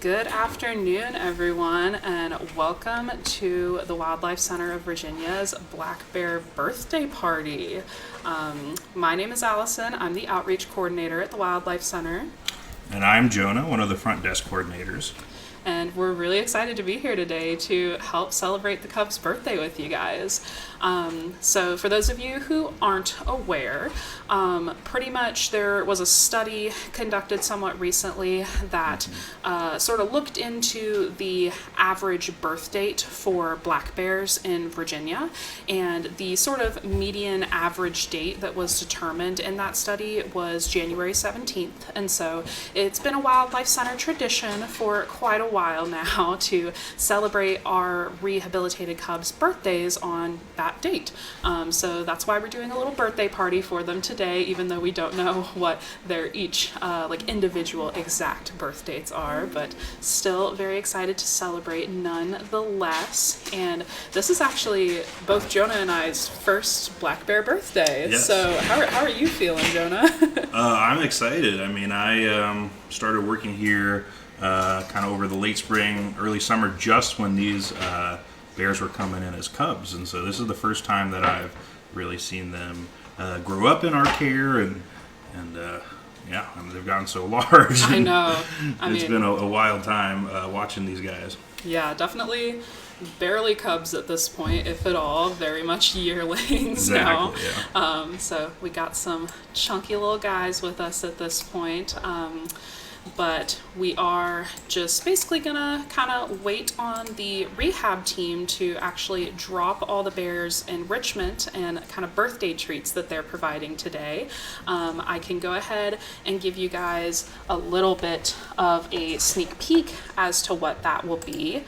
Good afternoon, everyone, and welcome to the Wildlife Center of Virginia's Black Bear Birthday Party. My name is Allison. I'm the Outreach Coordinator at the Wildlife Center. And I'm Jonah, one of the front desk coordinators. And we're really excited to be here today to help celebrate the Cubs' birthday with you guys. So for those of you who aren't aware, pretty much there was a study conducted somewhat recently that sort of looked into the average birth date for black bears in Virginia, and the sort of median average date that was determined in that study was January 17th. And so it's been a Wildlife Center tradition for quite a while now to celebrate our rehabilitated cubs' birthdays on that date. So that's why we're doing a little birthday party for them today, even though we don't know what their each individual exact birth dates are, but still very excited to celebrate nonetheless. And this is actually both Jonah and I's first black bear birthday. Yes. So how are you feeling, Jonah? I'm excited. I mean, I started working here kind of over the late spring, early summer, just when these bears were coming in as cubs. And so this is the first time that I've really seen them grow up in our care, and they've gotten so large. I know. It's been a wild time watching these guys. Yeah, definitely barely cubs at this point, if at all. Very much yearlings now. Yeah. So we got some chunky little guys with us at this point. But we are just basically gonna kind of wait on the rehab team to actually drop all the bears' enrichment and kind of birthday treats that they're providing today. I can go ahead and give you guys a little bit of a sneak peek as to what that will be.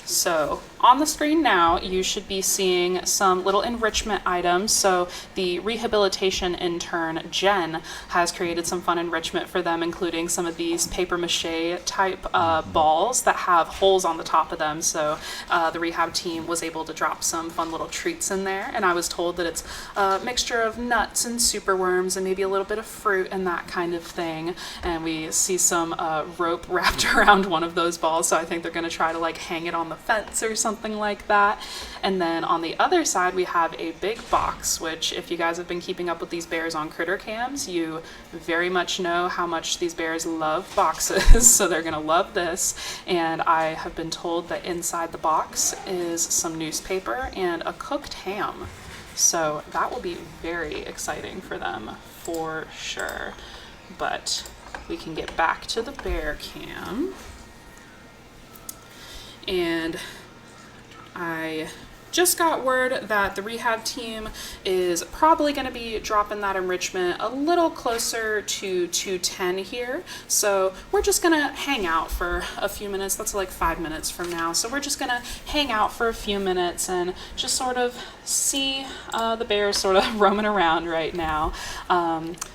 So on the screen now, you should be seeing some little enrichment items. So the rehabilitation intern, Jen, has created some fun enrichment for them, including some of these paper mache type balls that have holes on the top of them. So the rehab team was able to drop some fun little treats in there. And I was told that it's a mixture of nuts and superworms and maybe a little bit of fruit and that kind of thing. And we see some rope wrapped around one of those balls. So I think they're going to try to like hang it on the fence or something like that. And then on the other side we have a big box, which if you guys have been keeping up with these bears on critter cams, you very much know how much these bears love boxes. So they're gonna love this. And I have been told that inside the box is some newspaper and a cooked ham, so that will be very exciting for them for sure. But we can get back to the bear cam. And I just got word that the rehab team is probably going to be dropping that enrichment a little closer to 2:10 here. So we're just going to hang out for a few minutes. That's like 5 minutes from now. So we're just going to hang out for a few minutes and just sort of see the bears sort of roaming around right now.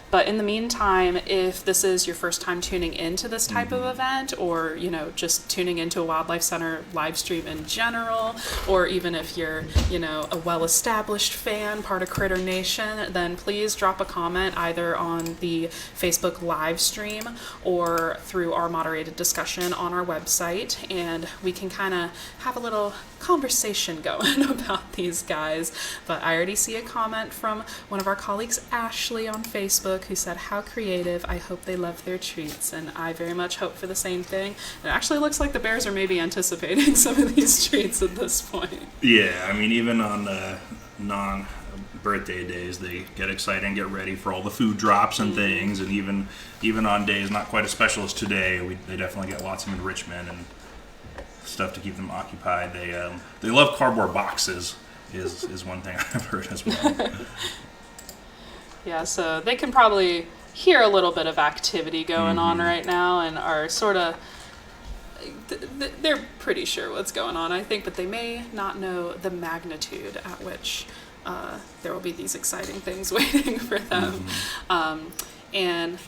But in the meantime, if this is your first time tuning into this type of event, or, just tuning into a Wildlife Center live stream in general, or even if you're, a well-established fan, part of Critter Nation, then please drop a comment either on the Facebook live stream or through our moderated discussion on our website, and we can kind of have a little conversation going about these guys. But I already see a comment from one of our colleagues, Ashley, on Facebook, who said, "How creative. I hope they love their treats." And I very much hope for the same thing. It actually looks like the bears are maybe anticipating some of these treats at this point. Yeah, I mean, even on non-birthday days, they get excited and get ready for all the food drops and things. And even on days not quite as special as today, they definitely get lots of enrichment and stuff to keep them occupied. They love cardboard boxes is one thing I've heard as well. Yeah, so they can probably hear a little bit of activity going on right now and are sort of, they're pretty sure what's going on, I think, but they may not know the magnitude at which there will be these exciting things waiting for them. And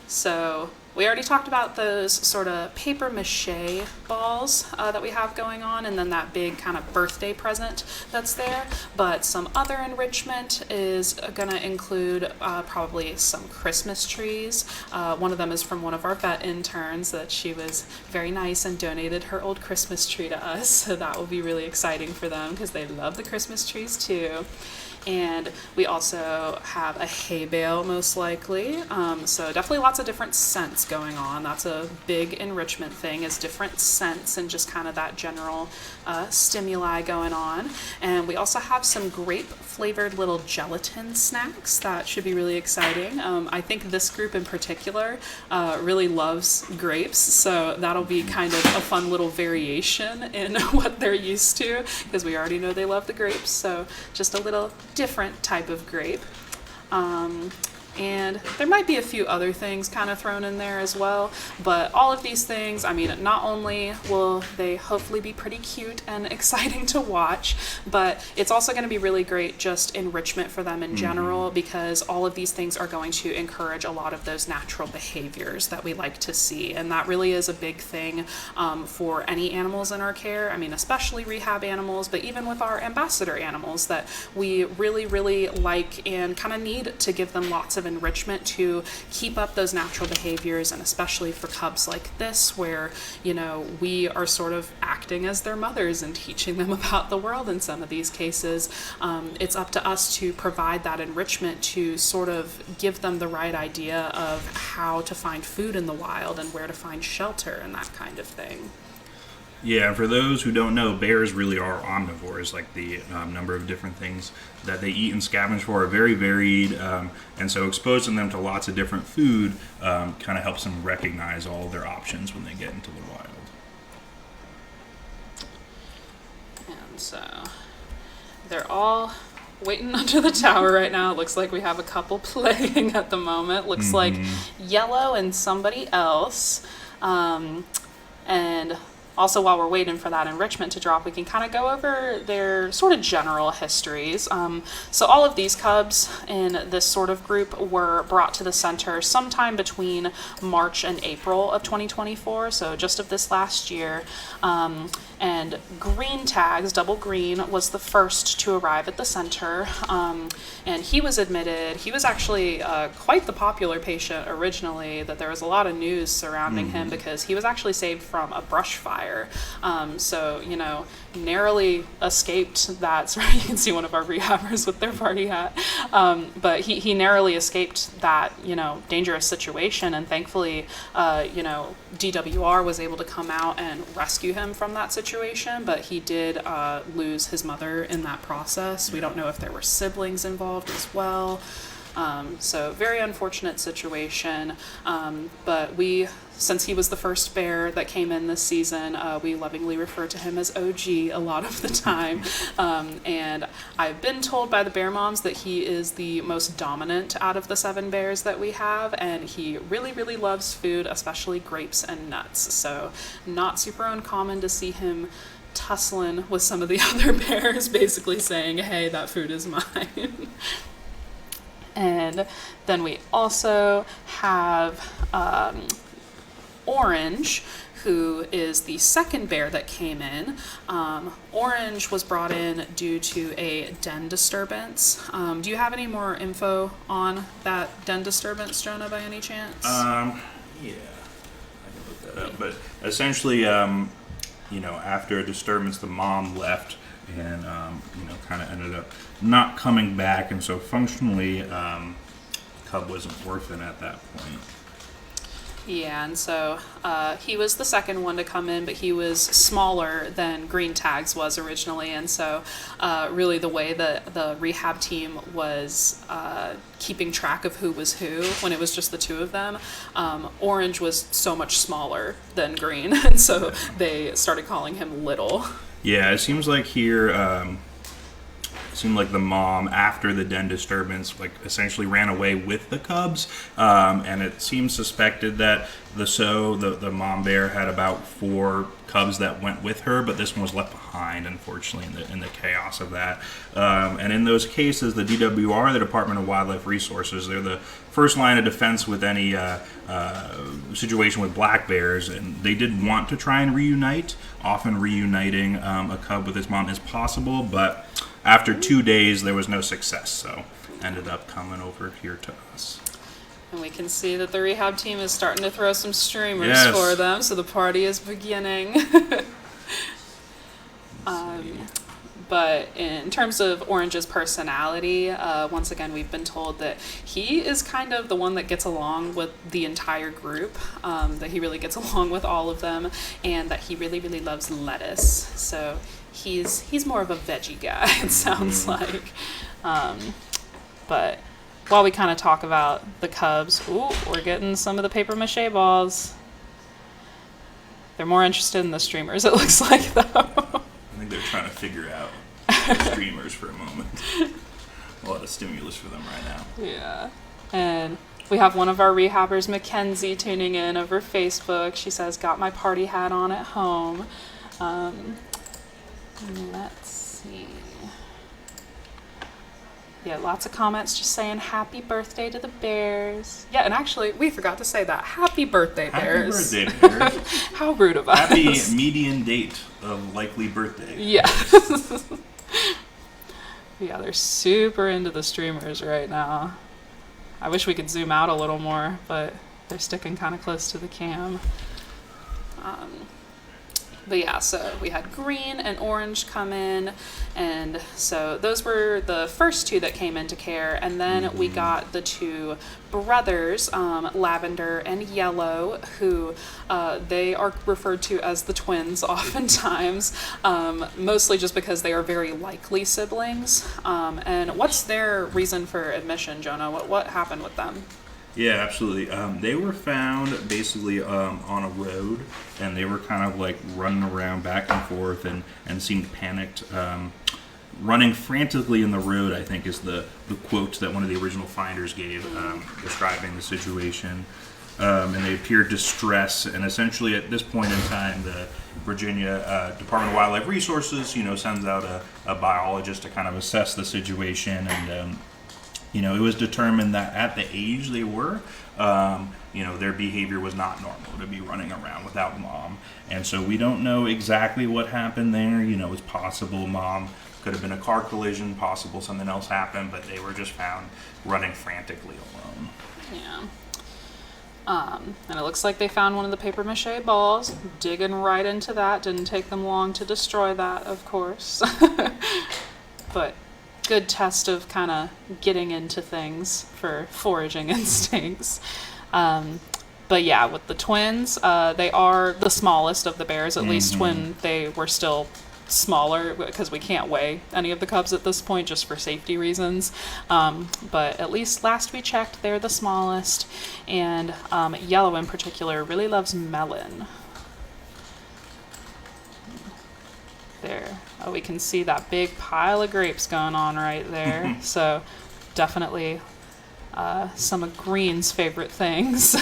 so we already talked about those sort of paper mache balls that we have going on, and then that big kind of birthday present that's there. But some other enrichment is going to include probably some Christmas trees. One of them is from one of our vet interns that she was very nice and donated her old Christmas tree to us. So that will be really exciting for them because they love the Christmas trees too. And we also have a hay bale, most likely. So definitely lots of different scents going on. That's a big enrichment thing, is different scents and just kind of that general stimuli going on. And we also have some grape-flavored little gelatin snacks that should be really exciting. I think this group in particular really loves grapes, so that'll be kind of a fun little variation in what they're used to, because we already know they love the grapes, so just a little different type of grape. And there might be a few other things kind of thrown in there as well, but all of these things, I mean, not only will they hopefully be pretty cute and exciting to watch, but it's also going to be really great just enrichment for them in general, because all of these things are going to encourage a lot of those natural behaviors that we like to see, and that really is a big thing for any animals in our care. I mean, especially rehab animals, but even with our ambassador animals, that we really, really like and kind of need to give them lots of enrichment to keep up those natural behaviors, and especially for cubs like this, where, you know, we are sort of acting as their mothers and teaching them about the world in some of these cases. It's up to us to provide that enrichment to sort of give them the right idea of how to find food in the wild and where to find shelter and that kind of thing. Yeah, and for those who don't know, bears really are omnivores. Like the number of different things that they eat and scavenge for are very varied, and so exposing them to lots of different food kind of helps them recognize all of their options when they get into the wild. And so they're all waiting under the tower right now. It looks like we have a couple playing at the moment. Looks like Yellow and somebody else. And also, while we're waiting for that enrichment to drop, we can kind of go over their sort of general histories. So all of these cubs in this sort of group were brought to the center sometime between March and April of 2024, so just of this last year. And Green Tags, Double Green, was the first to arrive at the center. And he was admitted. He was actually quite the popular patient originally, that there was a lot of news surrounding him because he was actually saved from a brush fire. So, you know, narrowly escaped that. Sorry, you can see one of our rehabbers with their party hat. But he narrowly escaped that, you know, dangerous situation. And thankfully, you know, DWR was able to come out and rescue him from that situation. But he did lose his mother in that process. We don't know if there were siblings involved as well. So very unfortunate situation. But since he was the first bear that came in this season, we lovingly refer to him as OG a lot of the time. And I've been told by the bear moms that he is the most dominant out of the 7 bears that we have, and he really, really loves food, especially grapes and nuts. So not super uncommon to see him tussling with some of the other bears, basically saying, hey, that food is mine. And then we also have Orange, who is the second bear that came in. Orange was brought in due to a den disturbance. Do you have any more info on that den disturbance, Jonah, by any chance? Yeah, I can look that up. But essentially, you know, after a disturbance, the mom left and, you know, kind of ended up not coming back. And so functionally, Cub was an orphan at that point. Yeah, and so he was the second one to come in, but he was smaller than Green Tags was originally, and so really the way that the rehab team was keeping track of who was who when it was just the 2 of them, Orange was so much smaller than Green, and so they started calling him Little. Yeah, it seems like here, seemed like the mom, after the den disturbance, like essentially ran away with the cubs, and it seems suspected that the mom bear had about 4 cubs that went with her, but this one was left behind, unfortunately, in the chaos of that. And in those cases, the DWR, the Department of Wildlife Resources, they're the first line of defense with any situation with black bears, and they did want to try and reunite. Often reuniting a cub with its mom is possible, but after 2 days, there was no success, so ended up coming over here to us. And we can see that the rehab team is starting to throw some streamers Yes. for them, so the party is beginning. But in terms of Orange's personality, once again, we've been told that he is kind of the one that gets along with the entire group, that he really gets along with all of them, and that he really, really loves lettuce. So he's more of a veggie guy, it sounds like. But while we kind of talk about the cubs, we're getting some of the paper mache balls. They're more interested in the streamers, it looks like, though. I think they're trying to figure out the streamers for a moment. A lot of stimulus for them right now. Yeah. And we have one of our rehabbers, Mackenzie, tuning in over Facebook. She says, got my party hat on at home. Let's see. Yeah, lots of comments just saying happy birthday to the bears. Yeah, and actually, we forgot to say that. Happy birthday, bears. Happy birthday, bears. How rude of us. Happy median date of likely birthday. Yeah. Yeah, they're super into the streamers right now. I wish we could zoom out a little more, but they're sticking kind of close to the cam. But yeah, so we had green and orange come in, and so those were the first 2 that came into care, and then we got the 2 brothers, lavender and yellow, who they are referred to as the twins oftentimes, mostly just because they are very likely siblings. And what's their reason for admission, Jonah? What happened with them? Yeah, absolutely. They were found basically on a road, and they were kind of like running around back and forth and seemed panicked. Running frantically in the road, I think, is the quote that one of the original finders gave, describing the situation. And they appeared distressed, and essentially at this point in time, the Virginia Department of Wildlife Resources, sends out a biologist to kind of assess the situation, and it was determined that at the age they were, their behavior was not normal to be running around without mom. And so we don't know exactly what happened there. It's possible mom could have been a car collision, possible something else happened, but they were just found running frantically alone. Yeah. And it looks like they found one of the paper mache balls, digging right into that. Didn't take them long to destroy that, of course. But good test of kind of getting into things for foraging instincts. But yeah, with the twins, they are the smallest of the bears, at least when they were still smaller, because we can't weigh any of the cubs at this point just for safety reasons. But at least last we checked, they're the smallest. And yellow in particular really loves melon. There. Oh, we can see that big pile of grapes going on right there. So definitely some of Green's favorite things.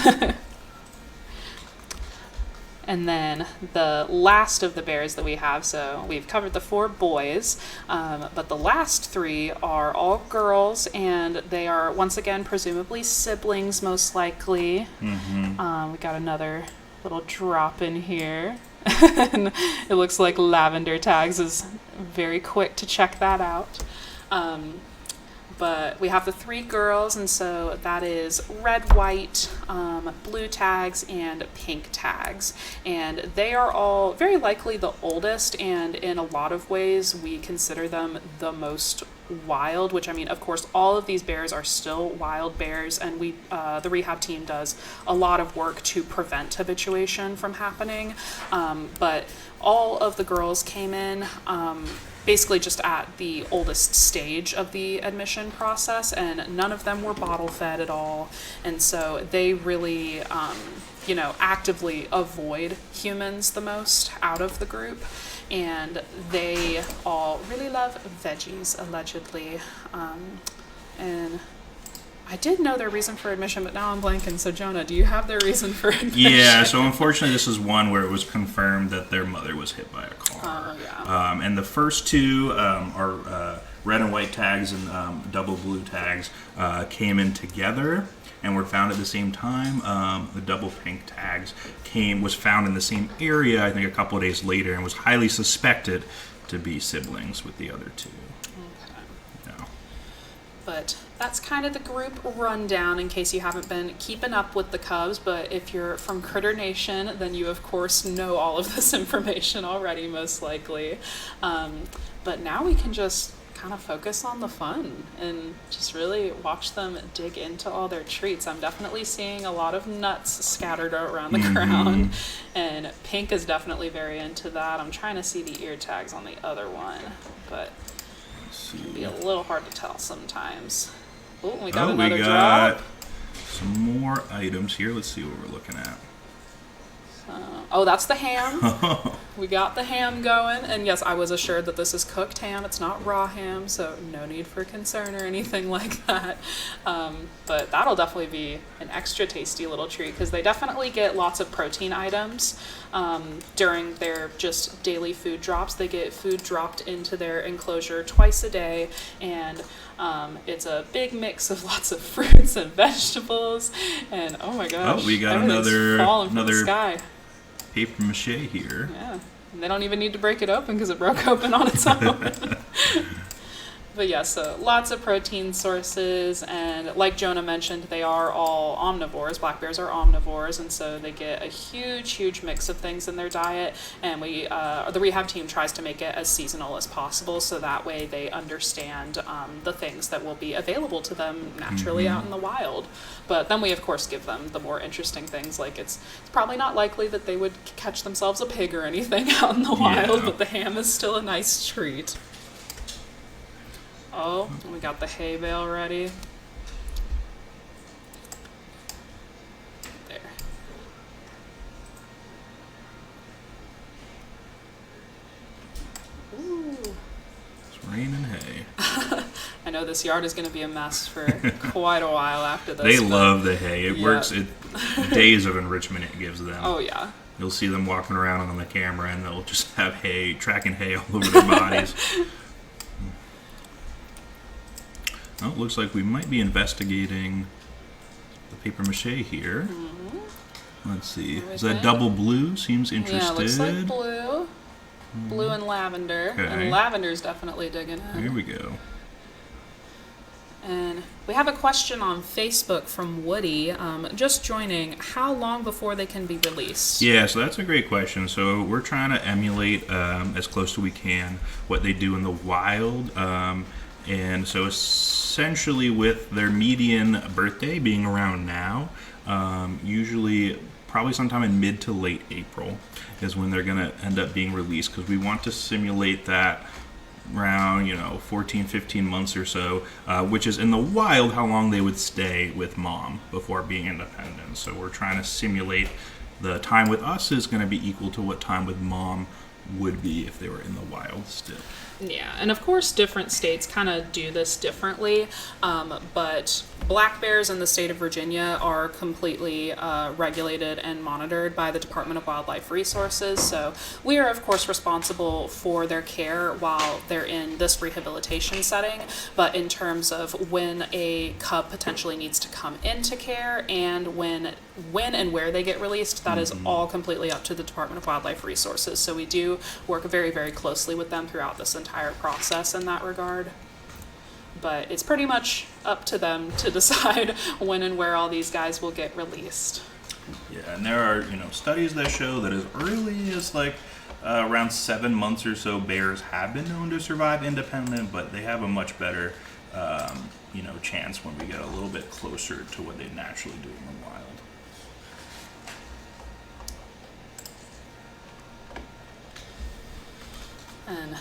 And then the last of the bears that we have, so we've covered the 4 boys, but the last 3 are all girls, and they are once again presumably siblings, most likely. We got another little drop in here. And it looks like Lavender Tags is very quick to check that out. But we have the 3 girls, and so that is red, white, blue tags, and pink tags. And they are all very likely the oldest, and in a lot of ways we consider them the most wild, which, I mean, of course, all of these bears are still wild bears, and we, the rehab team does a lot of work to prevent habituation from happening. But all of the girls came in basically just at the oldest stage of the admission process, and none of them were bottle fed at all. And so they really, actively avoid humans the most out of the group. And they all really love veggies, allegedly. And I did know their reason for admission, but now I'm blanking. So, Jonah, do you have their reason for admission? Yeah, so unfortunately, this is one where it was confirmed that their mother was hit by a car. Oh, yeah. And the first two are red and white tags and double blue tags came in together and were found at the same time. The double pink tags was found in the same area, I think, a couple of days later, and was highly suspected to be siblings with the other two. Okay. Yeah. But that's kind of the group rundown in case you haven't been keeping up with the Cubs. But if you're from Critter Nation, then you, of course, know all of this information already, most likely. But now we can just kind of focus on the fun and just really watch them dig into all their treats. I'm definitely seeing a lot of nuts scattered around the ground, and Pink is definitely very into that. I'm trying to see the ear tags on the other one, but it can be a little hard to tell sometimes. Oh, we got another drop. Some more items here. Let's see what we're looking at. Oh, that's the ham. We got the ham going. And yes, I was assured that this is cooked ham. It's not raw ham, so no need for concern or anything like that. But that'll definitely be an extra tasty little treat because they definitely get lots of protein items during their just daily food drops. They get food dropped into their enclosure twice a day, and it's a big mix of lots of fruits and vegetables. And oh my gosh, we got falling from the another sky. Paper mache here. Yeah, and they don't even need to break it open because it broke open on its own. But yeah, so lots of protein sources, and like Jonah mentioned, they are all omnivores. Black bears are omnivores, and so they get a huge mix of things in their diet, and the rehab team tries to make it as seasonal as possible, so that way they understand the things that will be available to them naturally out in the wild. But then we, of course, give them the more interesting things, like it's probably not likely that they would catch themselves a pig or anything out in the wild, but the ham is still a nice treat. Oh, we got the hay bale ready. There. Ooh. It's raining hay. I know this yard is going to be a mess for quite a while after this. They love the hay. It works. Days of enrichment it gives them. Oh, yeah. You'll see them walking around on the camera, and they'll just have hay, tracking hay all over their bodies. Oh, it looks like we might be investigating the paper mache here. Let's see. Is that double blue? Seems interested. Yeah, it looks like blue. Blue and lavender. Okay. And lavender's definitely digging in. Here we go. And we have a question on Facebook from Woody, just joining. How long before they can be released? Yeah, so that's a great question. So we're trying to emulate as close as we can what they do in the wild. And so essentially with their median birthday being around now, usually probably sometime in mid to late April is when they're going to end up being released, because we want to simulate that around 14 15 months or so, which is in the wild how long they would stay with mom before being independent. So we're trying to simulate the time with us is going to be equal to what time with mom would be if they were in the wild still. Yeah, and of course different states kind of do this differently, but black bears in the state of Virginia are completely regulated and monitored by the Department of Wildlife Resources, so we are of course responsible for their care while they're in this rehabilitation setting, but in terms of when a cub potentially needs to come into care and when and where they get released, that is all completely up to the Department of Wildlife Resources, so we do work very, very closely with them throughout this entire process in that regard. But it's pretty much up to them to decide when and where all these guys will get released. Yeah, and there are studies that show that as early as around 7 months or so, bears have been known to survive independent, but they have a much better chance when we get a little bit closer to what they naturally do in the wild. And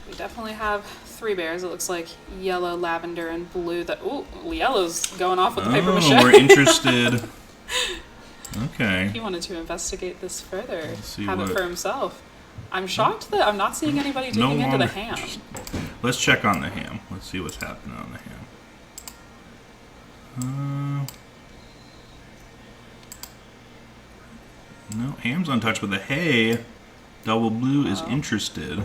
We definitely have 3 bears. It looks like yellow, lavender, and blue. Ooh, yellow's going off with the paper mache. We're interested. Okay. He wanted to investigate this further, See have it what- for himself. I'm shocked that I'm not seeing anybody digging into the ham. Let's check on the ham. Let's see what's happening on the ham. No, ham's untouched, but the hay, double blue, is interested.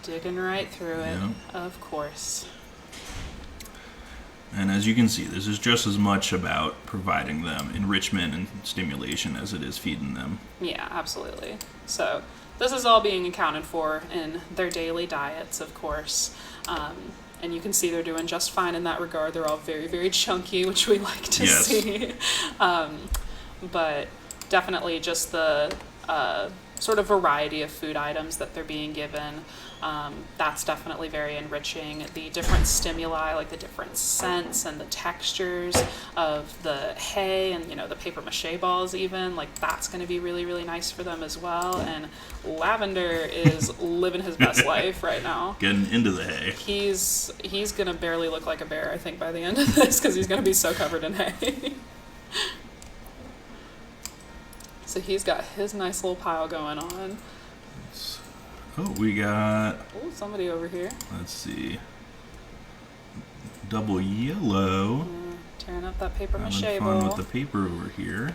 Digging right through it, Yeah. of course. And as you can see, this is just as much about providing them enrichment and stimulation as it is feeding them. Yeah, absolutely. So this is all being accounted for in their daily diets, of course. And you can see they're doing just fine in that regard. They're all very, very chunky, which we like to Yes. see. But definitely just the sort of variety of food items that they're being given. That's definitely very enriching. The different stimuli, like the different scents and the textures of the hay and, the paper mache balls even, like that's going to be really, really nice for them as well. And Lavender is living his best life right now. Getting into the hay. He's going to barely look like a bear, I think, by the end of this, because he's going to be so covered in hay. So he's got his nice little pile going on. Oh, we got, Oh, somebody over here. let's see, double yellow. Tearing up that paper mache Having fun ball. with the paper over here.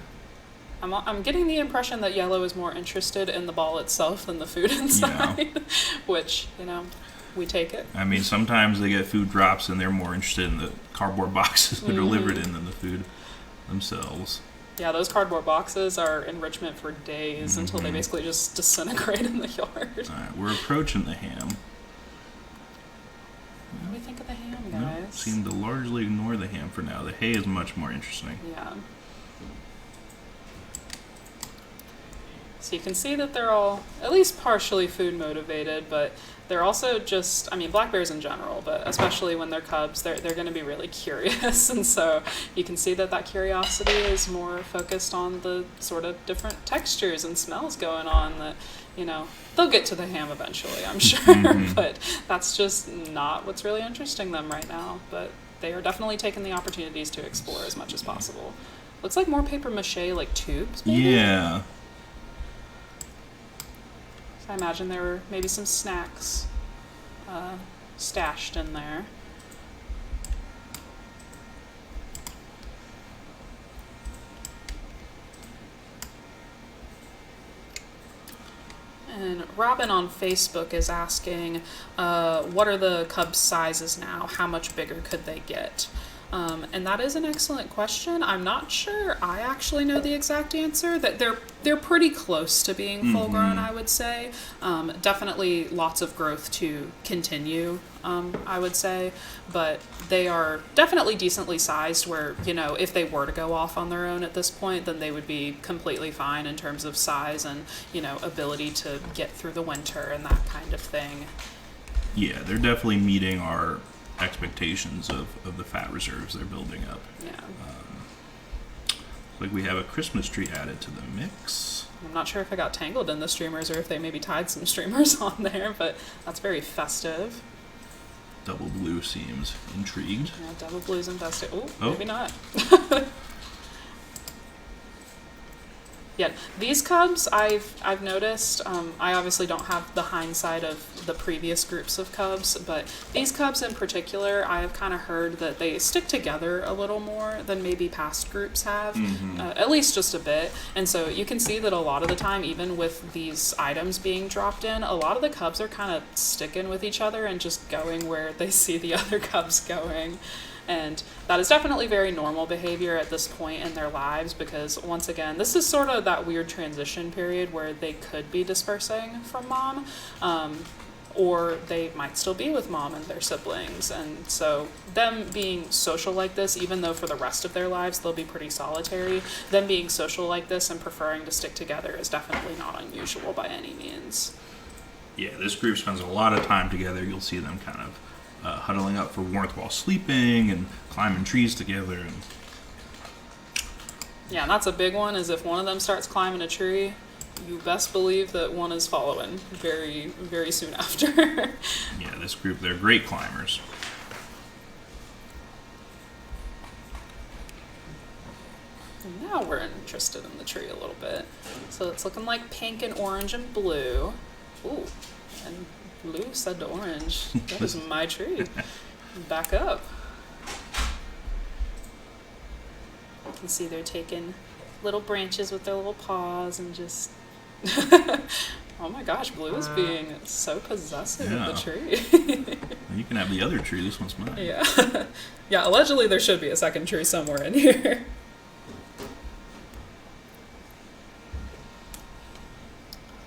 I'm getting the impression that yellow is more interested in the ball itself than the food inside, which, we take it. I mean, sometimes they get food drops and they're more interested in the cardboard boxes they're delivered in than the food themselves. Yeah, those cardboard boxes are enrichment for days until they basically just disintegrate in the yard. All right, we're approaching the ham. What do we think of the ham, No, guys? seem to largely ignore the ham for now. The hay is much more interesting. Yeah. So you can see that they're all at least partially food motivated, but they're also just, black bears in general, but especially when they're cubs, they're going to be really curious. And so you can see that curiosity is more focused on the sort of different textures and smells going on that, they'll get to the ham eventually, I'm sure, but that's just not what's really interesting them right now. But they are definitely taking the opportunities to explore as much as possible. Looks like more paper mache, like tubes, maybe? Yeah. I imagine there were maybe some snacks stashed in there. And Robin on Facebook is asking, what are the Cubs' sizes now? How much bigger could they get? And that is an excellent question. I'm not sure I actually know the exact answer. That they're pretty close to being full grown, I would say. Definitely lots of growth to continue, I would say. But they are definitely decently sized where, if they were to go off on their own at this point, then they would be completely fine in terms of size and, ability to get through the winter and that kind of thing. Yeah, they're definitely meeting our expectations of the fat reserves they're building up. Yeah. Like we have a Christmas tree added to the mix. I'm not sure if I got tangled in the streamers or if they maybe tied some streamers on there, but that's very festive. Double blue seems intrigued. Yeah, double blues and festive. Ooh, Oh. maybe not. Yeah, these cubs I've noticed. I obviously don't have the hindsight of the previous groups of cubs, but these cubs in particular, I have kind of heard that they stick together a little more than maybe past groups have, at least just a bit. And so you can see that a lot of the time, even with these items being dropped in, a lot of the cubs are kind of sticking with each other and just going where they see the other cubs going. And that is definitely very normal behavior at this point in their lives because, once again, this is sort of that weird transition period where they could be dispersing from mom, or they might still be with mom and their siblings. And so them being social like this, even though for the rest of their lives they'll be pretty solitary, them being social like this and preferring to stick together is definitely not unusual by any means. Yeah, this group spends a lot of time together. You'll see them kind of huddling up for warmth while sleeping and climbing trees together. Yeah, and that's a big one, is if one of them starts climbing a tree, you best believe that one is following very, very soon after. Yeah, this group, they're great climbers. And now we're interested in the tree a little bit. So it's looking like pink and orange and blue. Ooh, and blue said to orange. That is my tree. Back up. You can see they're taking little branches with their little paws and just... Oh my gosh, blue is being so possessive of the tree. You can have the other tree. This one's mine. Yeah. Yeah, allegedly there should be a second tree somewhere in here.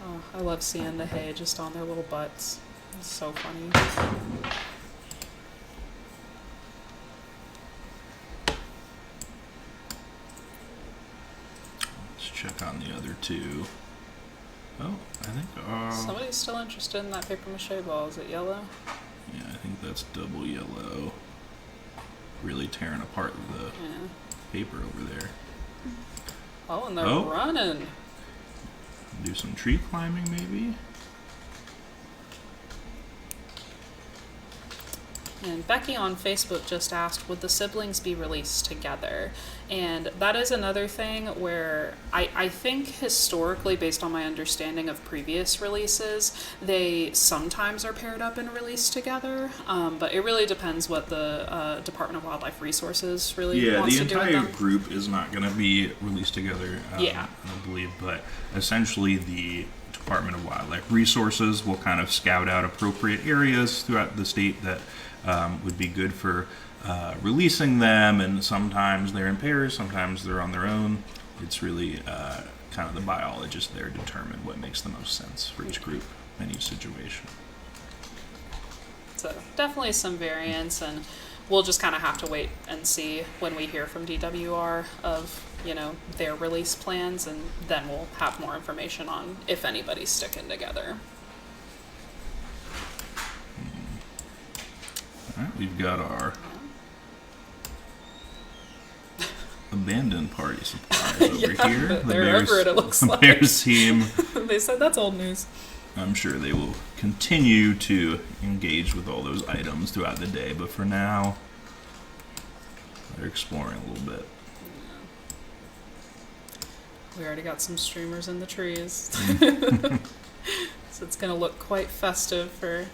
Oh, I love seeing the hay just on their little butts. It's so funny. Let's check on the other two. Oh, I think... Somebody's still interested in that paper mache ball. Is it yellow? Yeah, I think that's double yellow. Really tearing apart the paper over there. Oh, and they're running. Do some tree climbing, maybe? And Becky on Facebook just asked, would the siblings be released together? And that is another thing where I think historically, based on my understanding of previous releases, they sometimes are paired up and released together. But it really depends what the Department of Wildlife Resources really wants to do with them. Yeah, the entire group is not going to be released together, I believe. But essentially, the Department of Wildlife Resources will kind of scout out appropriate areas throughout the state that would be good for releasing them, and sometimes they're in pairs, sometimes they're on their own. It's really kind of the biologists there determine what makes the most sense for each group in each situation. So definitely some variance, and we'll just kind of have to wait and see when we hear from DWR of, you know, their release plans, and then we'll have more information on if anybody's sticking together. All right, we've got our abandoned party supplies over here. They're over it, it looks like. The Bears team. They said that's old news. I'm sure they will continue to engage with all those items throughout the day, but for now, they're exploring a little bit. We already got some streamers in the trees. So it's going to look quite festive for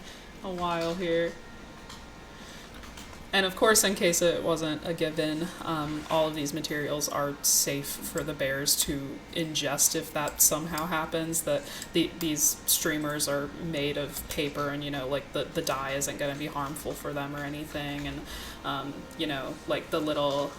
a while here. And of course, in case it wasn't a given, all of these materials are safe for the bears to ingest if that somehow happens. That these streamers are made of paper, and, you know, like the dye isn't going to be harmful for them or anything. And, you know, like the little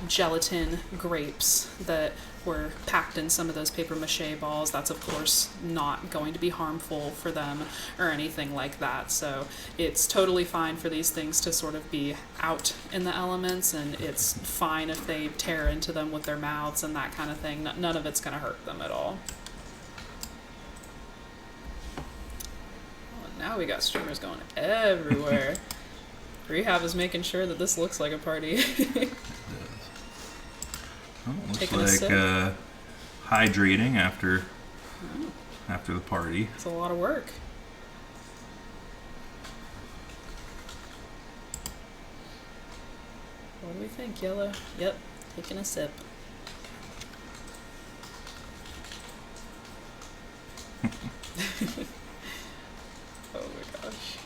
gelatin grapes that were packed in some of those paper mache balls, that's of course not going to be harmful for them or anything like that. So it's totally fine for these things to sort of be out in the elements, and it's fine if they tear into them with their mouths and that kind of thing. None of it's going to hurt them at all. Oh, now we got streamers going everywhere. Rehab is making sure that this looks like a party. Oh, looks like hydrating after the party. It's a lot of work. What do we think, Yellow? Yep, taking a sip. Oh my gosh.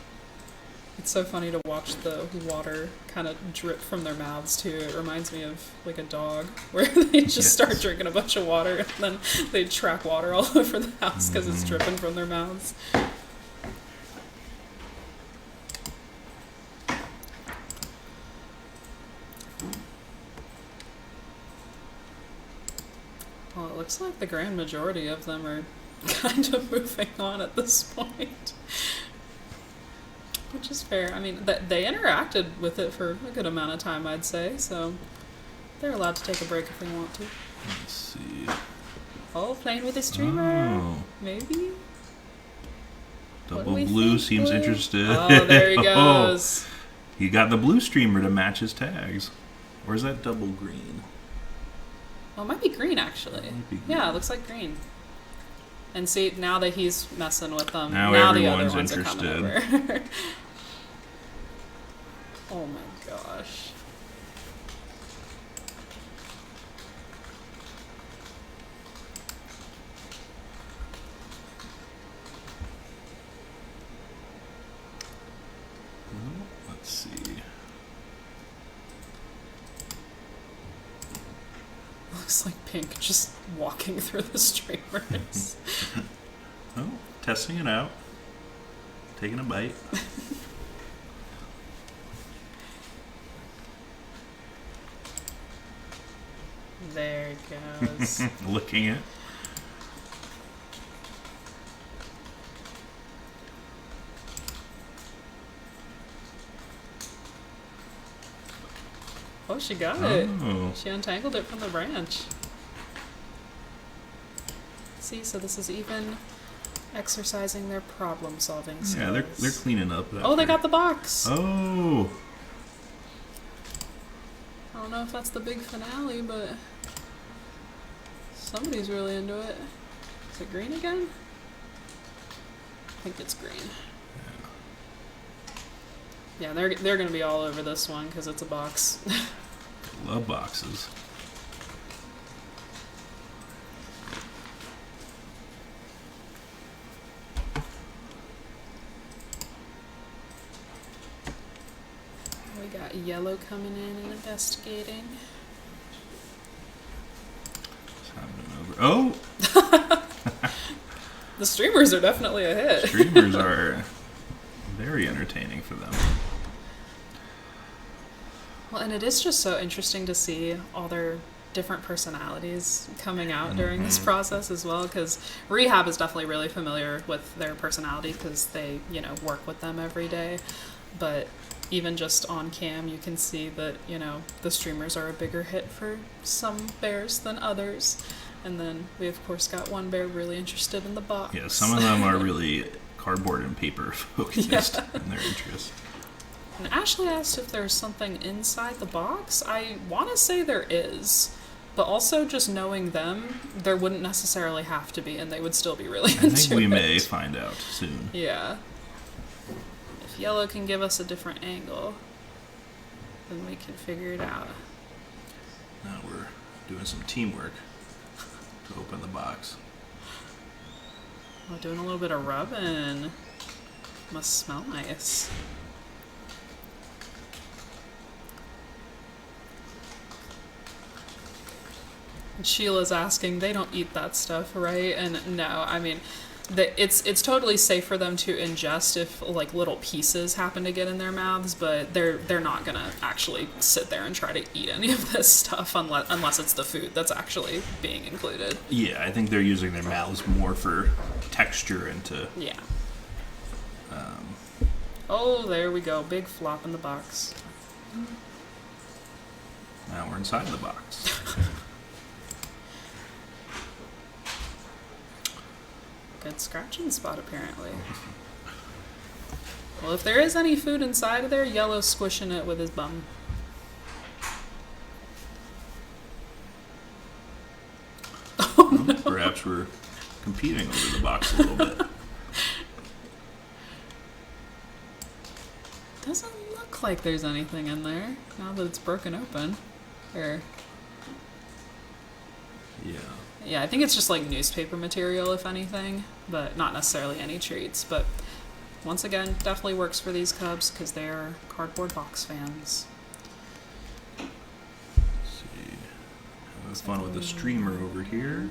It's so funny to watch the water kind of drip from their mouths too. It reminds me of like a dog where they just start drinking a bunch of water and then they trap water all over the house because it's dripping from their mouths. Well, it looks like the grand majority of them are kind of moving on at this point. Which is fair. I mean, they interacted with it for a good amount of time, I'd say, so they're allowed to take a break if they want to. Let's see. Oh, playing with a streamer? Oh. Maybe? Double blue seems interested. Oh, there he goes. He got the blue streamer to match his tags. Or is that double green? Oh, it might be green, actually. It might be green. Yeah, it looks like green. And see, now that he's messing with them, Now now the other everyone's ones are coming interested. over. Oh my gosh. Let's see. Looks like Pink just walking through the streamers. Oh, testing it out. Taking a bite. There it goes. Licking it. Oh, she got it. Oh. She untangled it from the branch. See, so this is even exercising their problem-solving skills. Yeah, they're cleaning up. Oh, they got the box. Oh. I don't know if that's the big finale, but somebody's really into it. Is it green again? I think it's green. Yeah, they're going to be all over this one because it's a box. Love boxes. We got yellow coming in and investigating. Just having it over. Oh! The streamers are definitely a hit. Streamers are very entertaining for them. Well, and it is just so interesting to see all their different personalities coming out during this process as well, because rehab is definitely really familiar with their personality because they, work with them every day. But even just on cam, you can see that, the streamers are a bigger hit for some bears than others. And then we, of course, got one bear really interested in the box. Yeah, some of them are really cardboard and paper focused in their interest. And Ashley asked if there's something inside the box. I want to say there is, but also just knowing them, there wouldn't necessarily have to be, and they would still be really into it. I think we may find out soon. Yeah. If yellow can give us a different angle, then we can figure it out. Now we're doing some teamwork to open the box. Oh, doing a little bit of rubbing. Must smell nice. And Sheila's asking, they don't eat that stuff, right? And no, I mean, it's totally safe for them to ingest if like little pieces happen to get in their mouths, but they're not gonna actually sit there and try to eat any of this stuff unless it's the food that's actually being included. Yeah, I think they're using their mouths more for texture and to... Yeah. Oh, there we go. Big flop in the box. Now we're inside the box. Good scratching spot, apparently. Well, if there is any food inside of there, Yellow's squishing it with his bum. Oh, no. Perhaps we're competing over the box a little bit. Doesn't look like there's anything in there now that it's broken open. Or yeah, I think it's just like newspaper material, if anything, but not necessarily any treats. But once again, definitely works for these cubs because they're cardboard box fans. Let's see. Having fun with the streamer over here.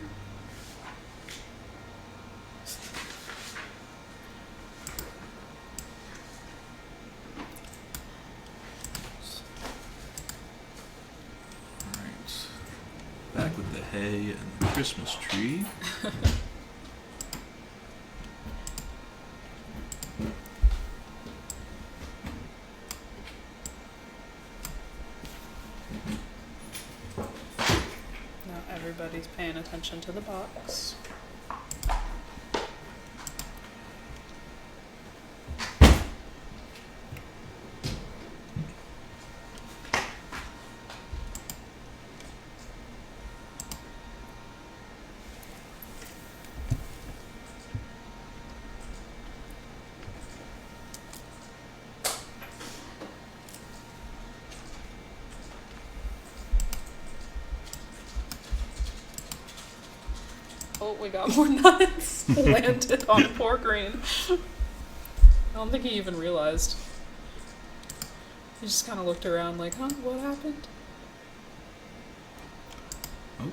Back with the hay and the Christmas tree. Now everybody's paying attention to the box. Oh, we got more nuts landed on poor Green. I don't think he even realized. He just kind of looked around like, huh, what happened? Oh.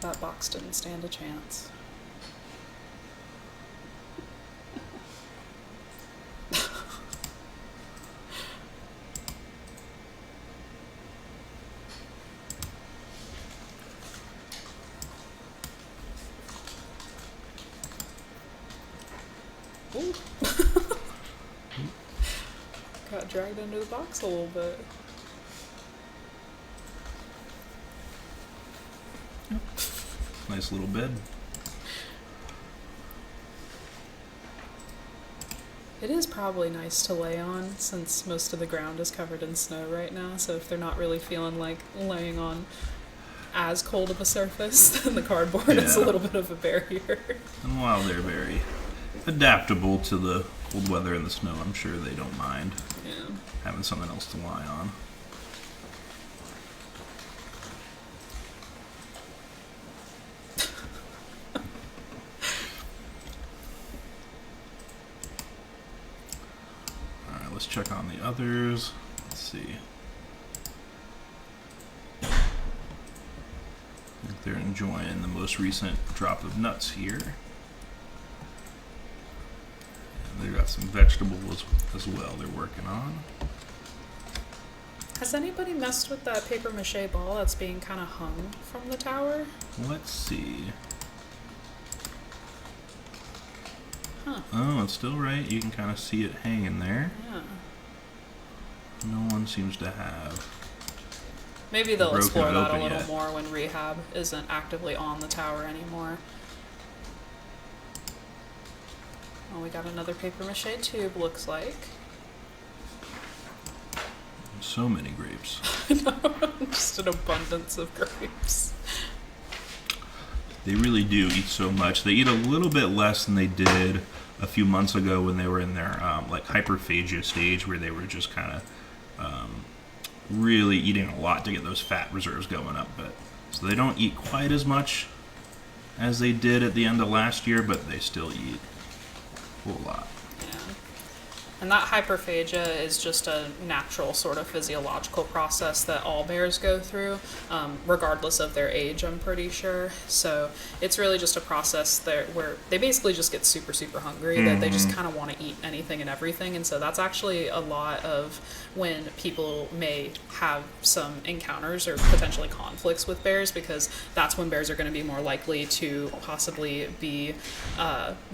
That box didn't stand a chance. Ooh. Got dragged into the box a little bit. Nice little bed. It is probably nice to lay on since most of the ground is covered in snow right now, so if they're not really feeling like laying on as cold of a surface, then the cardboard is a little bit of a barrier. And while they're very adaptable to the cold weather and the snow, I'm sure they don't mind having something else to lie on. Alright, let's check on the others. Let's see. I think they're enjoying the most recent drop of nuts here. They've got some vegetables as well they're working on. Has anybody messed with that paper mache ball that's being kind of hung from the tower? Let's see. Huh. Oh, it's still right. You can kind of see it hanging there. Yeah. No one seems to have. Maybe they'll explore that a open little yet. more when rehab isn't actively on the tower anymore. Oh, we got another paper mache tube, looks like. So many grapes. Just an abundance of grapes. They really do eat so much. They eat a little bit less than they did a few months ago when they were in their like hyperphagia stage, where they were just kind of really eating a lot to get those fat reserves going up. But so they don't eat quite as much as they did at the end of last year, but they still eat a whole lot. Yeah. And that hyperphagia is just a natural sort of physiological process that all bears go through, regardless of their age, I'm pretty sure. So it's really just a process there where they basically just get super, super hungry, that they just kind of want to eat anything and everything. And so that's actually a lot of when people may have some encounters or potentially conflicts with bears, because that's when bears are going to be more likely to possibly be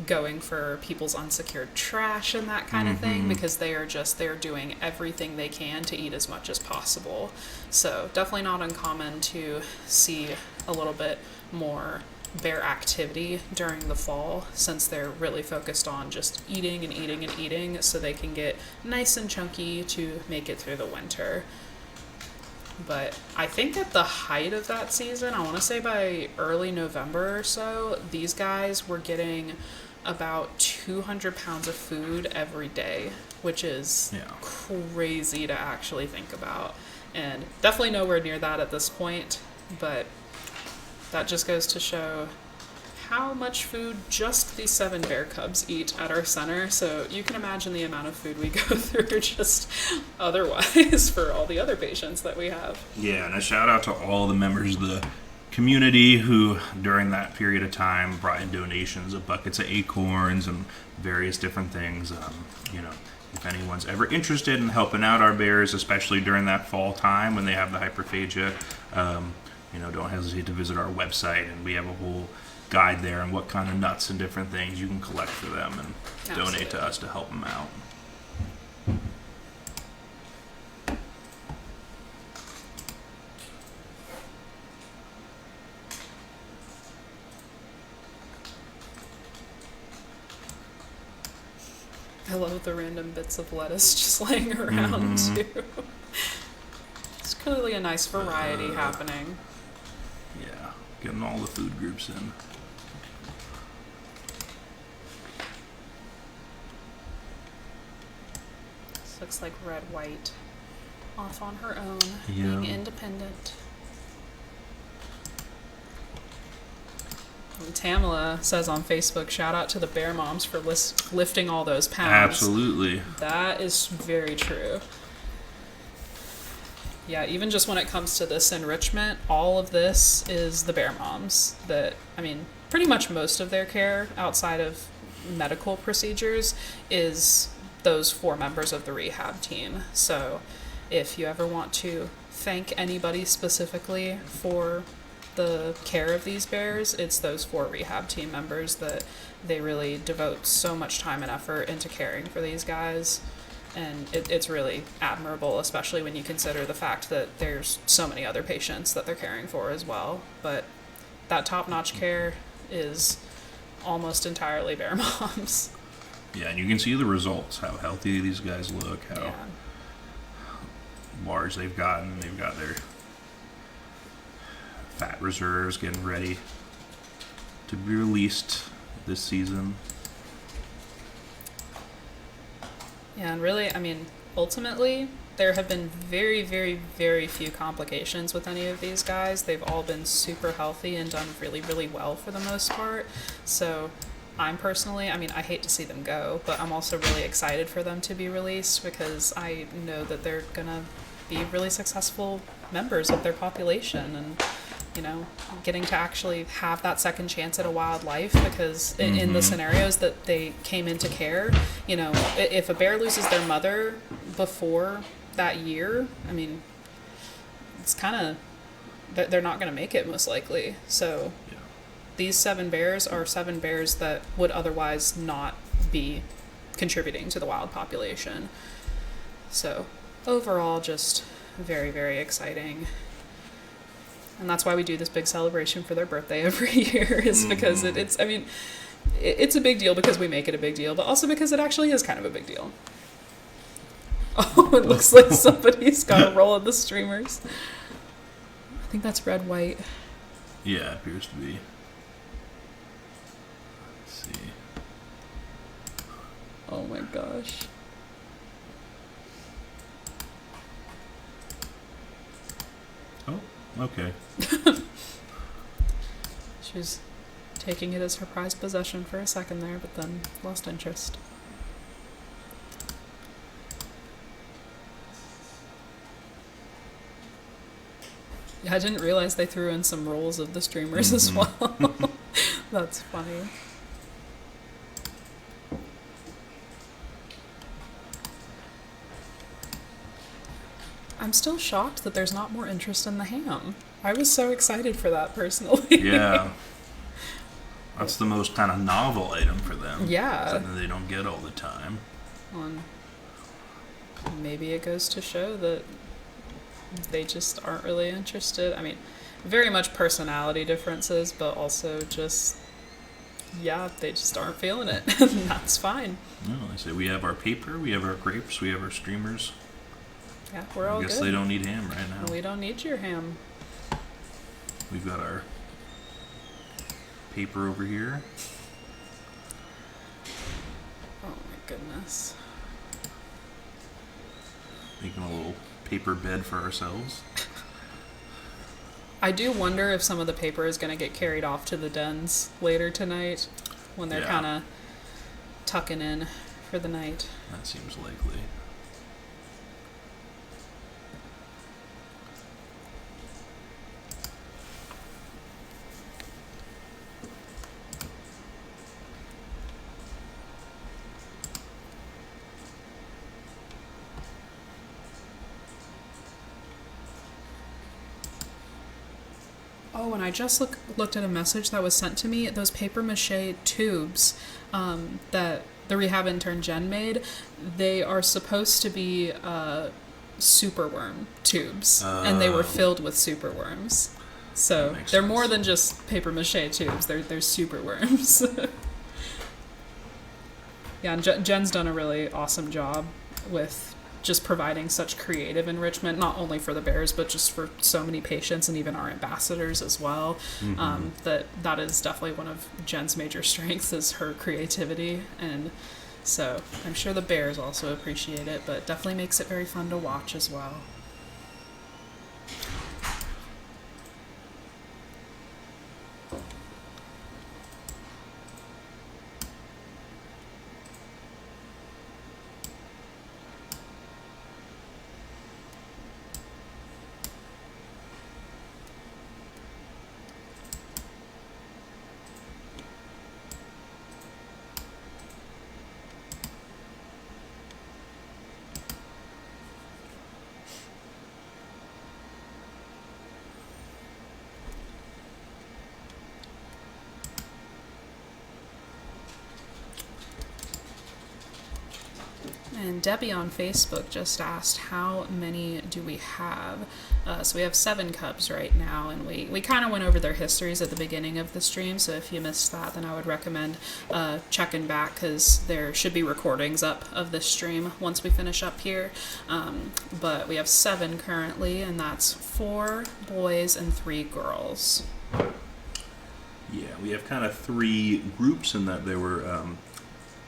going for people's unsecured trash and that kind of thing, because they're doing everything they can to eat as much as possible. So definitely not uncommon to see a little bit more bear activity during the fall, since they're really focused on just eating and eating and eating so they can get nice and chunky to make it through the winter. But I think at the height of that season, I want to say by early November or so, these guys were getting about 200 pounds of food every day, which is crazy to actually think about. And definitely nowhere near that at this point, but that just goes to show how much food just these 7 bear cubs eat at our center. So you can imagine the amount of food we go through just otherwise for all the other patients that we have. Yeah, and a shout out to all the members of the community who, during that period of time, brought in donations of buckets of acorns and various different things. If anyone's ever interested in helping out our bears, especially during that fall time when they have the hyperphagia, don't hesitate to visit our website, and we have a whole guide there on what kind of nuts and different things you can collect for them and donate to us to help them out. I love the random bits of lettuce just laying around too. It's clearly a nice variety happening. Yeah, getting all the food groups in. This looks like Red White off on her own, Yeah. being independent. Tamala says on Facebook, shout out to the bear moms for lifting all those pounds. Absolutely. That is very true. Yeah, even just when it comes to this enrichment, all of this is the bear moms. That, I mean, pretty much most of their care outside of medical procedures is those 4 members of the rehab team. So if you ever want to thank anybody specifically for the care of these bears, it's those 4 rehab team members that they really devote so much time and effort into caring for these guys. And it's really admirable, especially when you consider the fact that there's so many other patients that they're caring for as well. But that top-notch care is almost entirely bear moms. Yeah, and you can see the results, how healthy these guys look, how large they've gotten. They've got their fat reserves getting ready to be released this season. Yeah, and really, I mean, ultimately, there have been very, very, very few complications with any of these guys. They've all been super healthy and done really, really well for the most part. So I'm personally, I mean, I hate to see them go, but I'm also really excited for them to be released because I know that they're going to be really successful members of their population and, you know, getting to actually have that second chance at a wild life because in the scenarios that they came into care, you know, if a bear loses their mother before that year, I mean, it's kind of, they're not going to make it most likely. So these 7 bears are 7 bears that would otherwise not be contributing to the wild population. So overall, just very, very exciting. And that's why we do this big celebration for their birthday every year, is because it's, I mean, it's a big deal because we make it a big deal, but also because it actually is kind of a big deal. Oh, it looks like somebody's got a roll of the streamers. I think that's red, white. Yeah, it appears to be. Let's see. Oh my gosh. Oh, okay. She was taking it as her prized possession for a second there, but then lost interest. Yeah, I didn't realize they threw in some rolls of the streamers as well. That's funny. I'm still shocked that there's not more interest in the ham. I was so excited for that personally. Yeah. That's the most kind of novel item for them. Yeah. Something they don't get all the time. And maybe it goes to show that they just aren't really interested. I mean, very much personality differences, but also just, yeah, they just aren't feeling it. And that's fine. No, I say we have our paper, we have our grapes, we have our streamers. Yeah, we're all good. I guess they don't need ham right now. We don't need your ham. We've got our paper over here. Oh my goodness. Making a little paper bed for ourselves. I do wonder if some of the paper is going to get carried off to the dens later tonight when they're kind of tucking in for the night. That seems likely. Oh, and I just looked at a message that was sent to me. Those paper mache tubes that the rehab intern Jen made, they are supposed to be superworm tubes, and they were filled with superworms. So they're more than just paper mache tubes. They're superworms. Yeah, and Jen's done a really awesome job with just providing such creative enrichment, not only for the bears, but just for so many patients and even our ambassadors as well. That is definitely one of Jen's major strengths, is her creativity. And so I'm sure the bears also appreciate it, but definitely makes it very fun to watch as well. And Debbie on Facebook just asked, how many do we have? So we have 7 cubs right now, and we kind of went over their histories at the beginning of the stream, so if you missed that, then I would recommend checking back, because there should be recordings up of this stream once we finish up here. But we have 7 currently, and that's 4 boys and 3 girls. Yeah, we have kind of 3 groups in that there were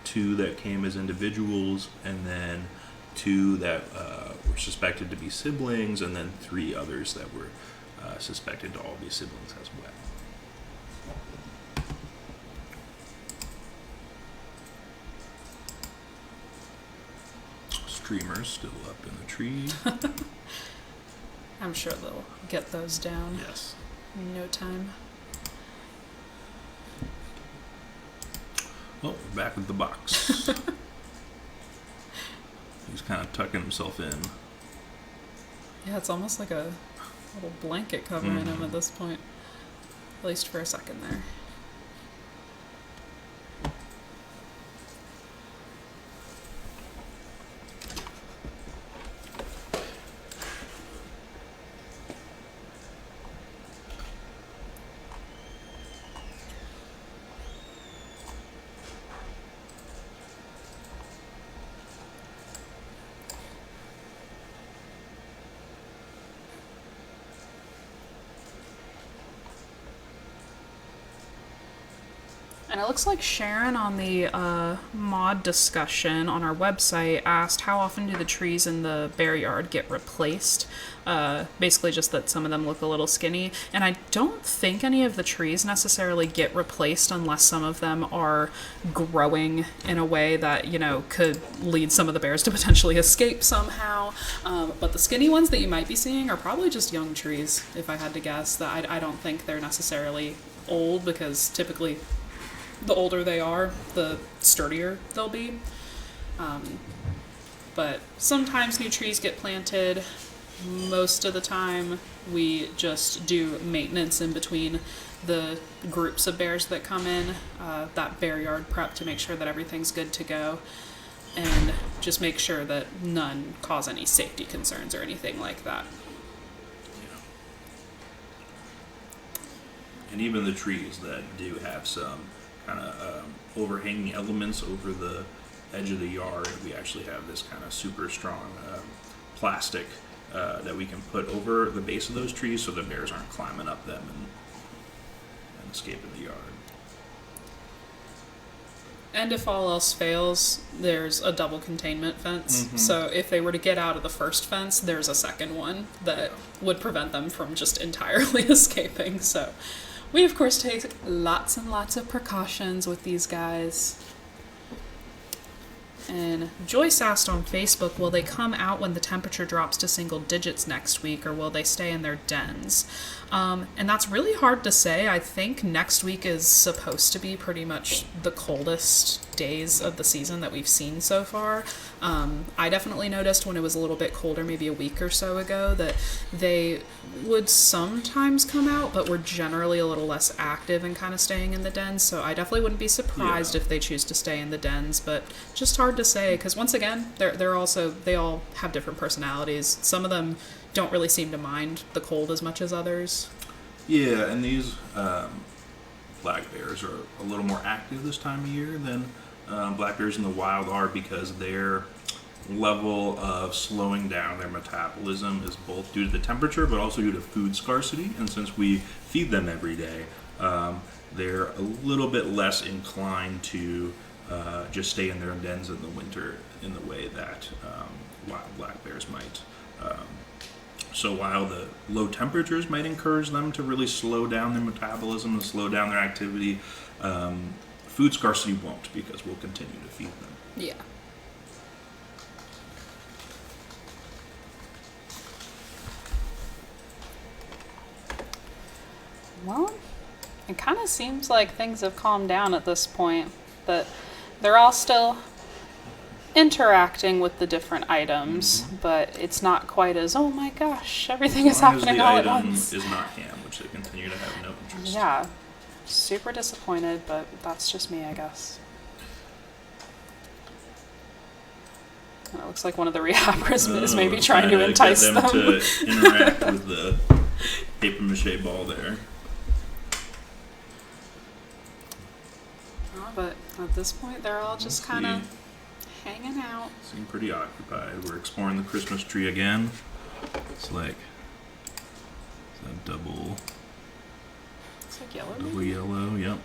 2 that came as individuals, and then 2 that were suspected to be siblings, and then 3 others that were suspected to all be siblings as well. Streamers still up in the tree. I'm sure they'll get those down Yes. in no time. Oh, we're back with the box. He's kind of tucking himself in. Yeah, it's almost like a little blanket covering him at this point. At least for a second there. And it looks like Sharon on the mod discussion on our website asked, how often do the trees in the bear yard get replaced? Basically just that some of them look a little skinny. And I don't think any of the trees necessarily get replaced unless some of them are growing in a way that, you know, could lead some of the bears to potentially escape somehow. But the skinny ones that you might be seeing are probably just young trees, if I had to guess. That I don't think they're necessarily old, because typically the older they are, the sturdier they'll be. But sometimes new trees get planted. Most of the time, we just do maintenance in between the groups of bears that come in, that bear yard prep, to make sure that everything's good to go, and just make sure that none cause any safety concerns or anything like that. And even the trees that do have some kind of overhanging elements over the edge of the yard, we actually have this kind of super strong plastic that we can put over the base of those trees so the bears aren't climbing up them and escaping the yard. And if all else fails, there's a double containment fence. So if they were to get out of the first fence, there's a second one that would prevent them from just entirely escaping. So we, of course, take lots and lots of precautions with these guys. And Joyce asked on Facebook, will they come out when the temperature drops to single digits next week, or will they stay in their dens? And that's really hard to say. I think next week is supposed to be pretty much the coldest days of the season that we've seen so far. I definitely noticed when it was a little bit colder, maybe a week or so ago, that they would sometimes come out, but were generally a little less active and kind of staying in the dens. So I definitely wouldn't be surprised if they choose to stay in the dens, but just hard to say, because once again, they all have different personalities. Some of them don't really seem to mind the cold as much as others. Yeah, and these black bears are a little more active this time of year than black bears in the wild are, because their level of slowing down their metabolism is both due to the temperature but also due to food scarcity. And since we feed them every day, they're a little bit less inclined to just stay in their dens in the winter in the way that wild black bears might. So while the low temperatures might encourage them to really slow down their metabolism and slow down their activity, food scarcity won't, because we'll continue to feed them. Yeah. Well, it kind of seems like things have calmed down at this point, but they're all still interacting with the different items, but it's not quite as, oh my gosh, everything is happening all at once. As the item is not ham, which they continue to have no interest. Yeah, super disappointed, but that's just me, I guess. It looks like one of the rehabbers is maybe it's trying to entice get them. to interact with the paper mache ball there. Oh, but at this point, they're all just kind of hanging out. Seem pretty occupied. We're exploring the Christmas tree again. It's like double. It's like yellow. Double yellow. Yep.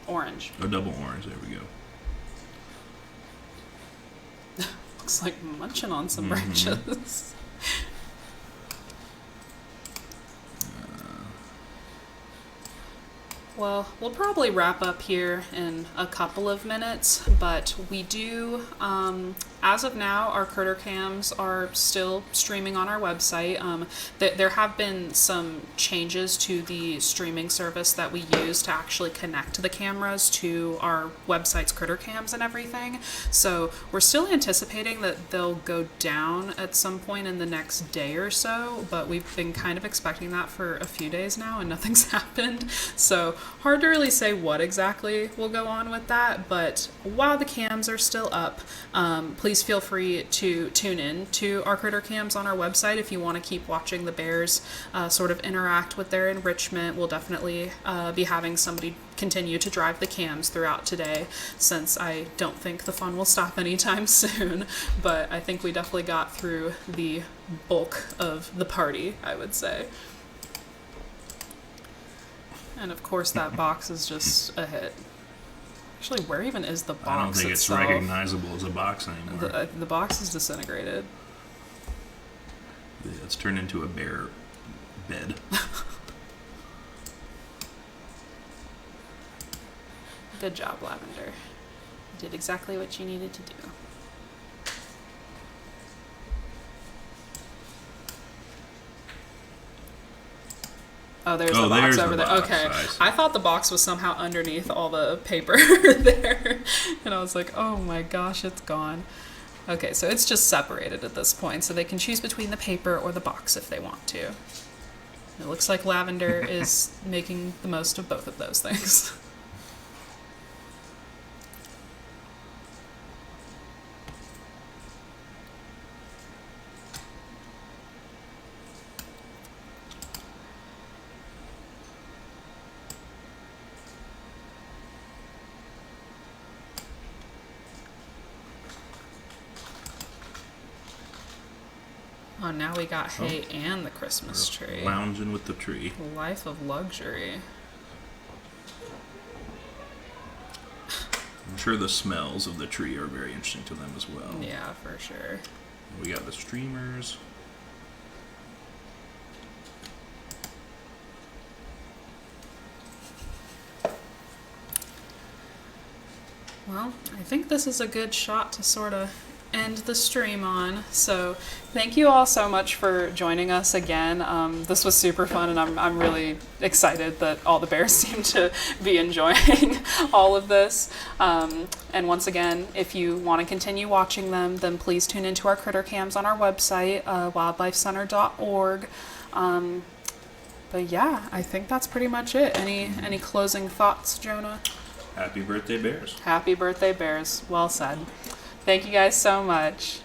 Orange. Oh, double orange. There we go. Looks like munching on some branches. Well, we'll probably wrap up here in a couple of minutes, but we do, as of now, our critter cams are still streaming on our website. There have been some changes to the streaming service that we use to actually connect the cameras to our website's critter cams and everything. So we're still anticipating that they'll go down at some point in the next day or so, but we've been kind of expecting that for a few days now and nothing's happened. So hard to really say what exactly will go on with that, but while the cams are still up, please feel free to tune in to our critter cams on our website if you want to keep watching the bears sort of interact with their enrichment. We'll definitely be having somebody continue to drive the cams throughout today, since I don't think the fun will stop anytime soon, but I think we definitely got through the bulk of the party, I would say. And of course, that box is just a hit. Actually, where even is the box I don't think itself? it's recognizable as a box anymore. The box is disintegrated. Yeah, it's turned into a bear bed. Good job, Lavender. You did exactly what you needed to do. Oh, there's the box over there. Okay. I thought the box was somehow underneath all the paper there. And I was like, oh my gosh, it's gone. Okay, so it's just separated at this point. So they can choose between the paper or the box if they want to. It looks like Lavender is making the most of both of those things. Oh, now we got hay and the Christmas tree. Lounging with the tree. Life of luxury. I'm sure the smells of the tree are very interesting to them as well. Yeah, for sure. We got the streamers. Well, I think this is a good shot to sort of end the stream on. So thank you all so much for joining us again. This was super fun, and I'm really excited that all the bears seem to be enjoying all of this. And once again, if you want to continue watching them, then please tune into our critter cams on our website, wildlifecenter.org. But yeah, I think that's pretty much it. Any closing thoughts, Jonah? Happy birthday, bears. Happy birthday, bears. Well said. Thank you guys so much.